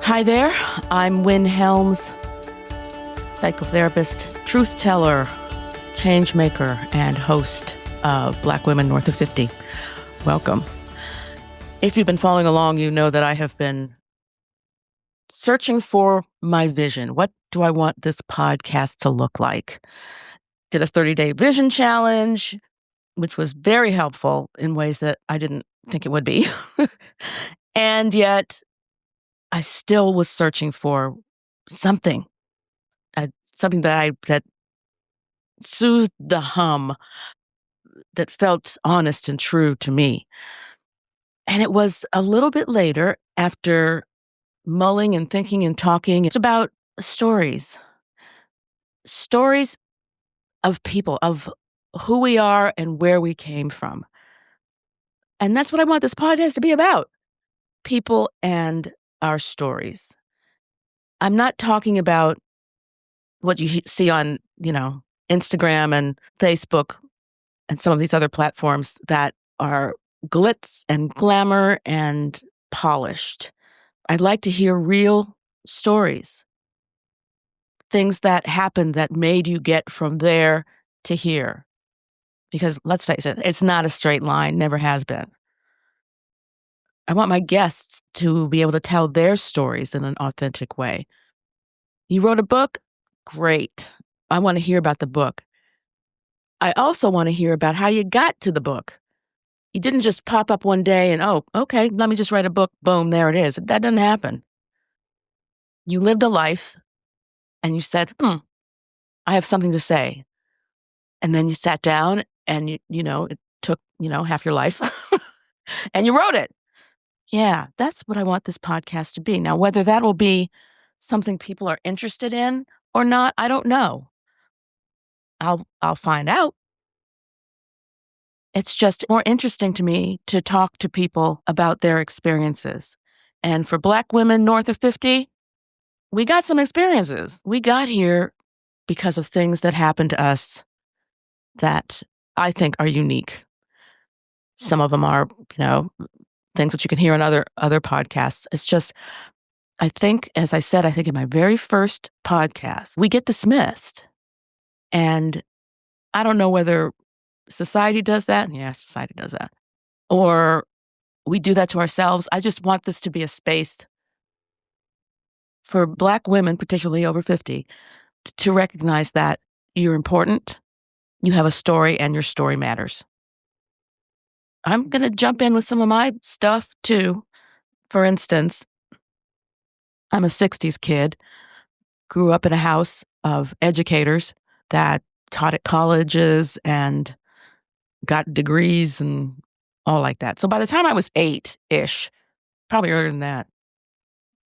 Hi there, I'm Wynn Helms, psychotherapist, truth teller, change maker, and host of Black Women North of 50. Welcome. If you've been following along, you know that I have been searching for my vision. What do I want this podcast to look like? Did a 30-day vision challenge, which was very helpful in ways that I didn't think it would be. And yet, I still was searching for something that soothed the hum, that felt honest and true to me. And it was a little bit later, after mulling and thinking and talking, it's about stories of people, of who we are and where we came from. And that's what I want this podcast to be about, people and our stories. I'm not talking about what you see on, Instagram and Facebook and some of these other platforms that are glitz and glamour and polished. I'd like to hear real stories, things that happened that made you get from there to here. Because let's face it, it's not a straight line, never has been. I want my guests to be able to tell their stories in an authentic way. You wrote a book? Great. I want to hear about the book. I also want to hear about how you got to the book. You didn't just pop up one day and, oh, okay, let me just write a book. Boom, there it is. That doesn't happen. You lived a life and you said, I have something to say. And then you sat down and, it took, half your life and you wrote it. Yeah, that's what I want this podcast to be. Now, whether that will be something people are interested in or not, I don't know. I'll find out. It's just more interesting to me to talk to people about their experiences. And for Black women north of 50, we got some experiences. We got here because of things that happened to us that I think are unique. Some of them are, things that you can hear on other podcasts. It's just, I think, as I said, in my very first podcast, we get dismissed. And I don't know whether society does that. Yeah, society does that. Or we do that to ourselves. I just want this to be a space for Black women, particularly over 50, to recognize that you're important, you have a story, and your story matters. I'm going to jump in with some of my stuff, too. For instance, I'm a 60s kid, grew up in a house of educators that taught at colleges and got degrees and all like that. So by the time I was 8-ish, probably earlier than that,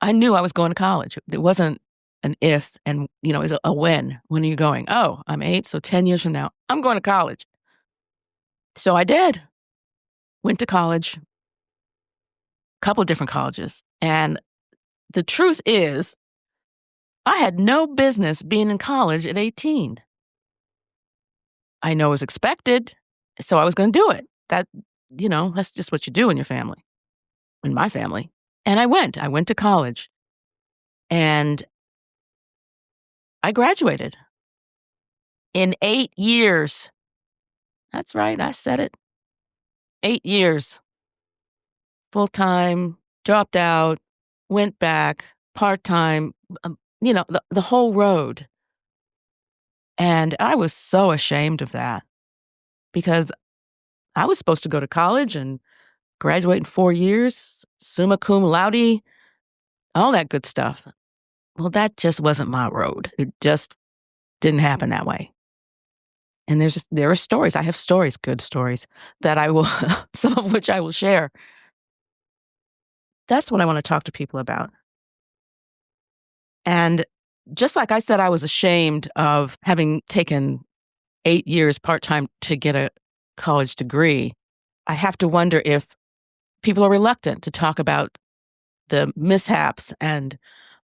I knew I was going to college. It wasn't an if and, it was a when. When are you going? Oh, I'm 8, so 10 years from now, I'm going to college. So I did. Went to college, a couple of different colleges. And the truth is, I had no business being in college at 18. I know it was expected, so I was going to do it. That's just what you do in your family, in my family. And I went to college and I graduated in 8 years. That's right. I said it. 8 years. Full-time, dropped out, went back, part-time, the whole road. And I was so ashamed of that because I was supposed to go to college and graduate in 4 years, summa cum laude, all that good stuff. Well, that just wasn't my road. It just didn't happen that way. And there are stories. I have stories, good stories, that I will, some of which I will share. That's what I want to talk to people about. And just like I said, I was ashamed of having taken 8 years part-time to get a college degree. I have to wonder if people are reluctant to talk about the mishaps and,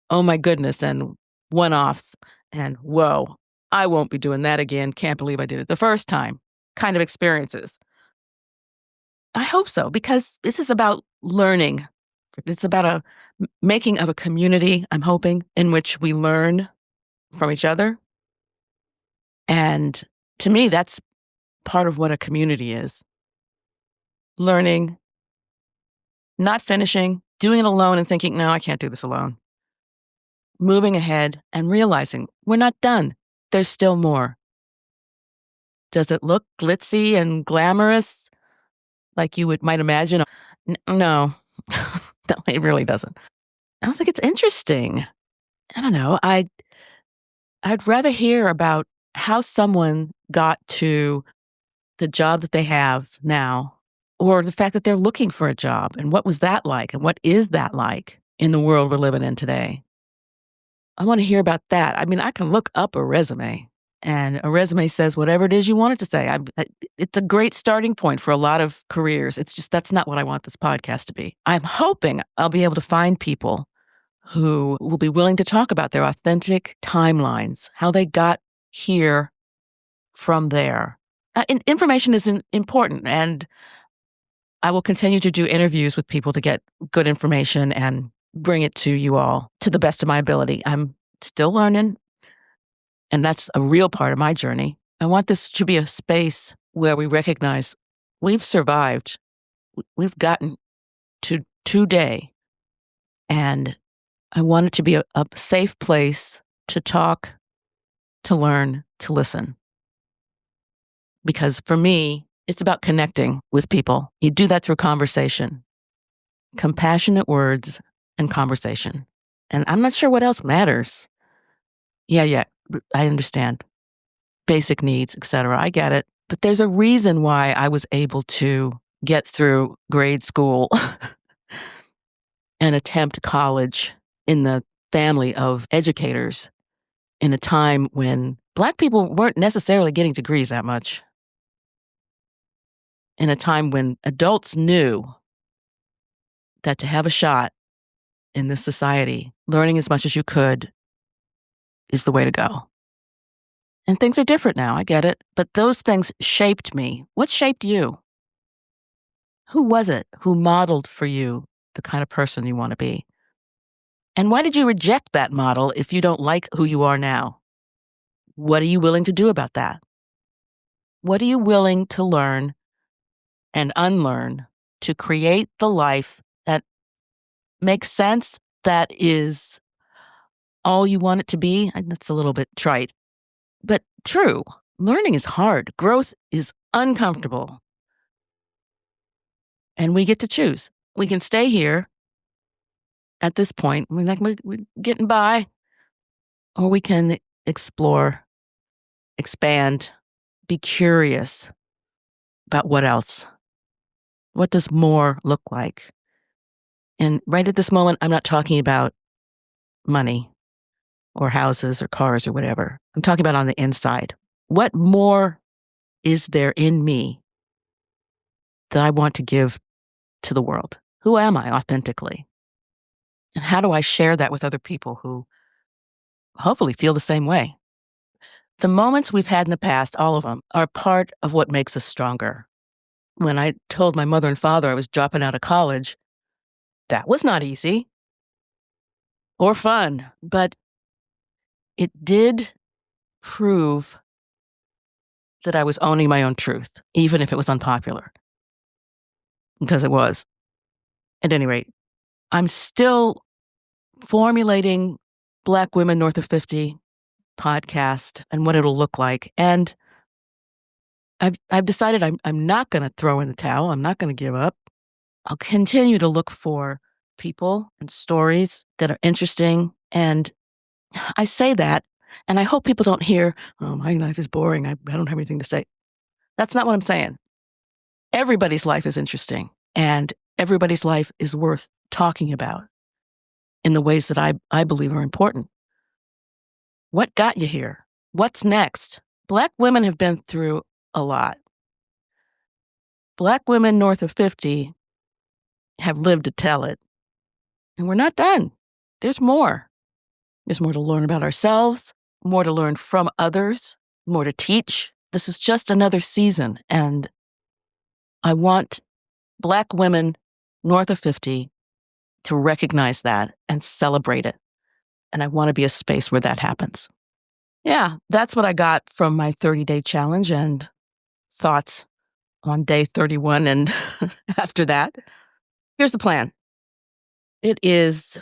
oh my goodness, and one-offs and, whoa, I won't be doing that again. Can't believe I did it the first time kind of experiences. I hope so, because this is about learning It's about a making of a community, I'm hoping, in which we learn from each other. And to me, that's part of what a community is. Learning, not finishing, doing it alone and thinking, no, I can't do this alone. Moving ahead and realizing we're not done. There's still more. Does it look glitzy and glamorous like you might imagine? No, no, it really doesn't. I don't think it's interesting. I don't know. I'd rather hear about how someone got to the job that they have now, or the fact that they're looking for a job, and what was that like, and what is that like in the world we're living in today. I want to hear about that. I mean, I can look up a resume, and a resume says whatever it is you want it to say. It's a great starting point for a lot of careers. It's just that's not what I want this podcast to be. I'm hoping I'll be able to find people who will be willing to talk about their authentic timelines, how they got here from there. Information is important, and I will continue to do interviews with people to get good information and bring it to you all to the best of my ability. I'm still learning, and that's a real part of my journey. I want this to be a space where we recognize we've survived. We've gotten to today, and I want it to be a safe place to talk, to learn, to listen. Because for me, it's about connecting with people. You do that through conversation, compassionate words and conversation. And I'm not sure what else matters. Yeah, I understand. Basic needs, etc. I get it. But there's a reason why I was able to get through grade school and attempt college in the family of educators in a time when Black people weren't necessarily getting degrees that much. In a time when adults knew that to have a shot in this society, learning as much as you could is the way to go. And things are different now, I get it. But those things shaped me. What shaped you? Who was it who modeled for you the kind of person you want to be? And why did you reject that model if you don't like who you are now? What are you willing to do about that? What are you willing to learn and unlearn to create the life that makes sense, that is all you want it to be? And that's a little bit trite, but true. Learning is hard. Growth is uncomfortable. And we get to choose. We can stay here at this point. We're getting by. Or we can explore, expand, be curious about what else. What does more look like? And right at this moment, I'm not talking about money or houses or cars or whatever. I'm talking about on the inside. What more is there in me that I want to give to the world? Who am I authentically? And how do I share that with other people who hopefully feel the same way? The moments we've had in the past, all of them, are part of what makes us stronger. When I told my mother and father I was dropping out of college, that was not easy or fun, but it did prove that I was owning my own truth, even if it was unpopular. Because it was. At any rate, I'm still formulating Black Women North of 50 podcast and what it'll look like. And I've decided I'm not going to throw in the towel. I'm not going to give up. I'll continue to look for people and stories that are interesting. And I say that, and I hope people don't hear, oh, my life is boring. I don't have anything to say. That's not what I'm saying. Everybody's life is interesting, and everybody's life is worth talking about in the ways that I believe are important. What got you here? What's next? Black women have been through a lot. Black women north of 50 have lived to tell it. And we're not done. There's more. There's more to learn about ourselves, more to learn from others, more to teach. This is just another season. And I want Black women north of 50 to recognize that and celebrate it. And I want to be a space where that happens. Yeah, that's what I got from my 30-day challenge and thoughts on day 31 and after that. Here's the plan. This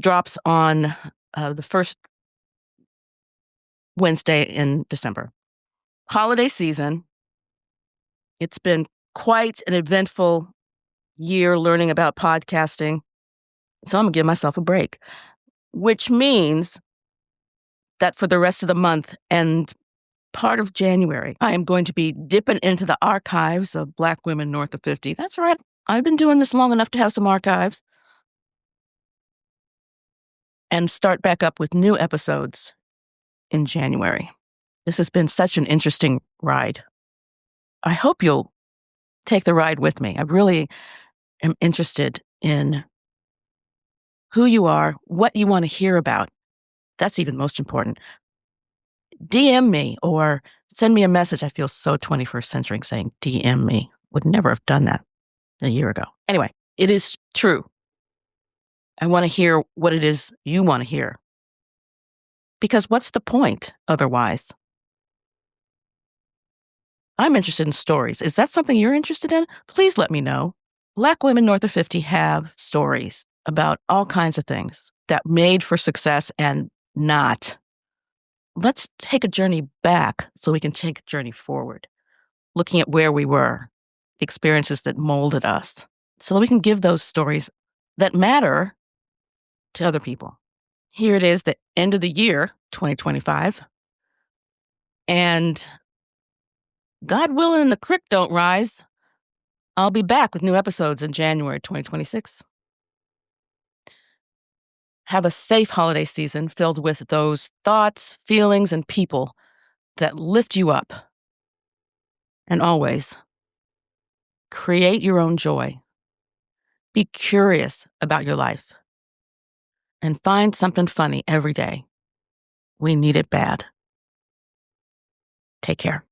drops on the first Wednesday in December. Holiday season. It's been quite an eventful year learning about podcasting. So I'm going to give myself a break, which means that for the rest of the month and part of January, I am going to be dipping into the archives of Black women north of 50. That's right. I've been doing this long enough to have some archives. And start back up with new episodes in January. This has been such an interesting ride. I hope you'll take the ride with me. I really am interested in who you are, what you want to hear about. That's even most important. DM me or send me a message. I feel so 21st century saying DM me. Would never have done that a year ago. Anyway, it is true. I want to hear what it is you want to hear. Because what's the point otherwise? I'm interested in stories. Is that something you're interested in? Please let me know. Black women north of 50 have stories about all kinds of things that made for success and not. Let's take a journey back so we can take a journey forward, looking at where we were, the experiences that molded us, so we can give those stories that matter to other people. Here it is, the end of the year, 2025. And God willing, the creek don't rise. I'll be back with new episodes in January 2026. Have a safe holiday season filled with those thoughts, feelings, and people that lift you up. And always, create your own joy. Be curious about your life. And find something funny every day. We need it bad. Take care.